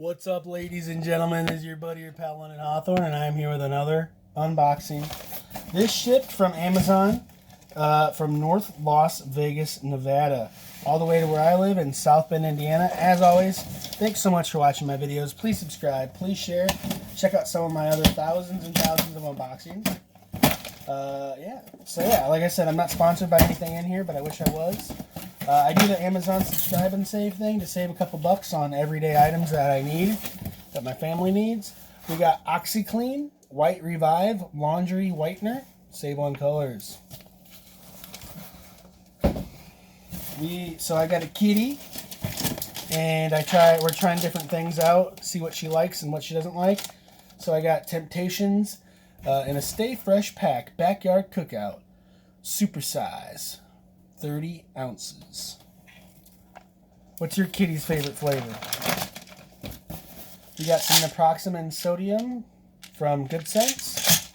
What's up, ladies and gentlemen? This is your buddy, your pal, London Hawthorne, and I'm here with another unboxing. This shipped from Amazon from North Las Vegas, Nevada, all the way to where I live in South Bend, Indiana. As always, thanks so much for watching my videos. Please subscribe, please share, check out some of my other thousands and thousands of unboxings. So like I said, I'm not sponsored by anything in here, but I wish I was. I do the Amazon subscribe and save thing to save a couple bucks on everyday items that I need, that my family needs. We got Oxyclean White Revive Laundry Whitener. Save on colors. So I got a kitty, and we're trying different things out, see what she likes and what she doesn't like. So I got Temptations in a Stay Fresh Pack Backyard Cookout, super size. 30 ounces. What's your kitty's favorite flavor? We got some naproxen sodium from Good Sense.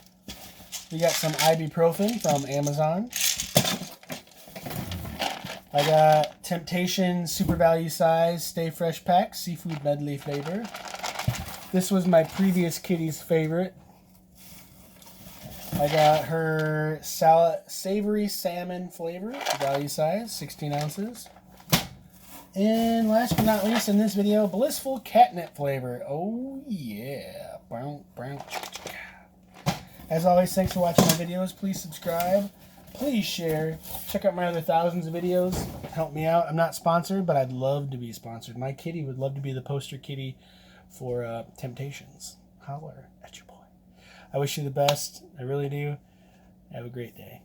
We got some ibuprofen from Amazon. I got Temptation Super Value Size Stay Fresh Pack Seafood Medley flavor. This was my previous kitty's favorite. I got her savory salmon flavor, value size, 16 ounces. And last but not least in this video, blissful catnip flavor. Oh yeah. As always, thanks for watching my videos. Please subscribe. Please share. Check out my other thousands of videos. Help me out. I'm not sponsored, but I'd love to be sponsored. My kitty would love to be the poster kitty for Temptations. Holler at your boy. I wish you the best. I really do. Have a great day.